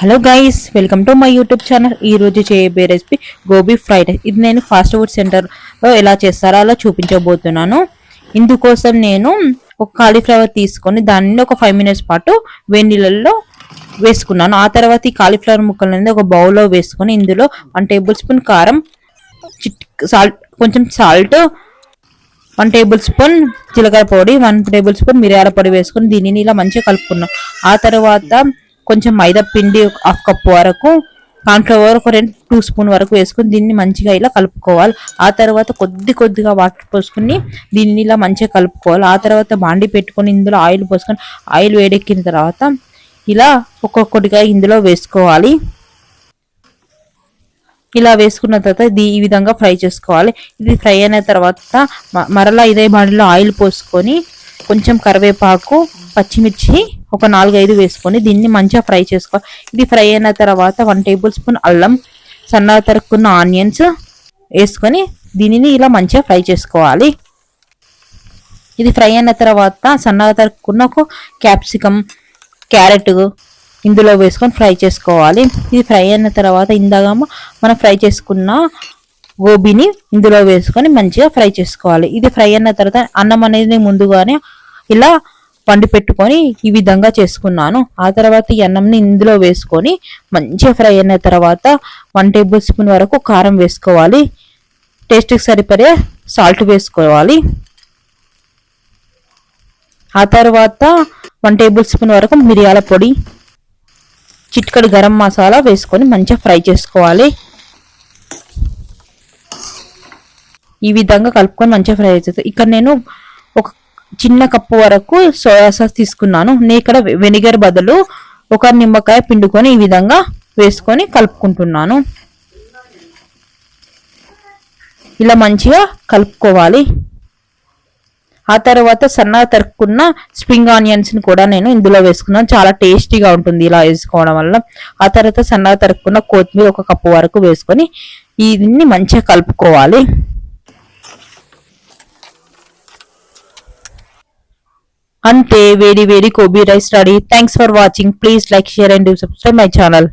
Hello guys, welcome to my YouTube channel. ఈ రోజు చేయబోయే రెసిపీ గోబీ ఫ్రైడ్ రైస్. ఇది నేను ఫాస్ట్ ఫుడ్ సెంటర్లో ఎలా చేస్తారో అలా చూపించబోతున్నాను. ఇందుకోసం నేను ఒక కాలీఫ్లవర్ తీసుకొని దానిని ఒక 5 మినిట్స్ పాటు వేడి నీళ్ళల్లో వేసుకున్నాను. ఆ తర్వాత ఈ కాలీఫ్లవర్ ముక్కలనేది ఒక బౌల్లో వేసుకొని ఇందులో 1 టేబుల్ స్పూన్ కారం, సాల్ట్, కొంచెం సాల్ట్, 1 టేబుల్ స్పూన్ జీలకర్ర పొడి, 1 టేబుల్ స్పూన్ మిరియాల పొడి వేసుకొని దీనిని ఇలా మంచిగా కలుపుకున్నాం. ఆ తర్వాత కొంచెం మైదా పిండి 1/2 కప్పు వరకు, కార్న్ఫ్లవర్ ఒక 2 స్పూన్ వరకు వేసుకుని దీన్ని మంచిగా ఇలా కలుపుకోవాలి. ఆ తర్వాత కొద్దిగా వాటర్ పోసుకుని దీన్ని ఇలా మంచిగా కలుపుకోవాలి. ఆ తర్వాత బాండి పెట్టుకొని ఇందులో ఆయిల్ పోసుకొని ఆయిల్ వేడెక్కిన తర్వాత ఇలా ఒక్కొక్కటిగా ఇందులో వేసుకోవాలి. ఇలా వేసుకున్న తర్వాత ఈ విధంగా ఫ్రై చేసుకోవాలి. ఇది ఫ్రై అయిన తర్వాత మరలా ఇదే బాండిలో ఆయిల్ పోసుకొని కొంచెం కరివేపాకు, పచ్చిమిర్చి ఒక 4-5 వేసుకొని దీన్ని మంచిగా ఫ్రై చేసుకోవాలి. ఇది ఫ్రై అయిన తర్వాత 1 టేబుల్ స్పూన్ అల్లం, సన్నగా తరుక్కున్న ఆనియన్స్ వేసుకొని దీనిని ఇలా మంచిగా ఫ్రై చేసుకోవాలి. ఇది ఫ్రై అయిన తర్వాత సన్నగా తరుక్కున్న ఒక క్యాప్సికమ్, క్యారెట్ ఇందులో వేసుకొని ఫ్రై చేసుకోవాలి. ఇది ఫ్రై అయిన తర్వాత ఇందాక మనం ఫ్రై చేసుకున్న గోబీని ఇందులో వేసుకొని మంచిగా ఫ్రై చేసుకోవాలి. ఇది ఫ్రై అయిన తర్వాత అన్నం అనేది ముందుగానే ఇలా వండి పెట్టుకొని ఈ విధంగా చేసుకున్నాను. ఆ తర్వాత ఈ అన్నంని ఇందులో వేసుకొని మంచిగా ఫ్రై అయిన తర్వాత 1 టేబుల్ స్పూన్ వరకు కారం వేసుకోవాలి. టేస్ట్కి సరిపడే సాల్ట్ వేసుకోవాలి. ఆ తర్వాత 1 టేబుల్ స్పూన్ వరకు మిరియాల పొడి, చిటికెడు గరం మసాలా వేసుకొని మంచిగా ఫ్రై చేసుకోవాలి. ఈ విధంగా కలుపుకొని మంచిగా ఫ్రై అవుతుంది. ఇక్కడ నేను ఒక చిన్న కప్పు వరకు సోయా సాస్ తీసుకున్నాను. నేను ఇక్కడ వెనిగర్ బదులు ఒక నిమ్మకాయ పిండుకొని ఈ విధంగా వేసుకొని కలుపుకుంటున్నాను. ఇలా మంచిగా కలుపుకోవాలి. ఆ తర్వాత సన్నగా తరుక్కున్న స్ప్రింగ్ ఆనియన్స్ ని కూడా నేను ఇందులో వేసుకున్నాను. చాలా టేస్టీగా ఉంటుంది ఇలా వేసుకోవడం వల్ల. ఆ తర్వాత సన్నగా తరుక్కున్న కొత్తిమీర ఒక కప్పు వరకు వేసుకొని దీన్ని మంచిగా కలుపుకోవాలి. అంతే, వేడి వేడి gobi rice ready. Thanks for watching. Please like, share and subscribe my channel.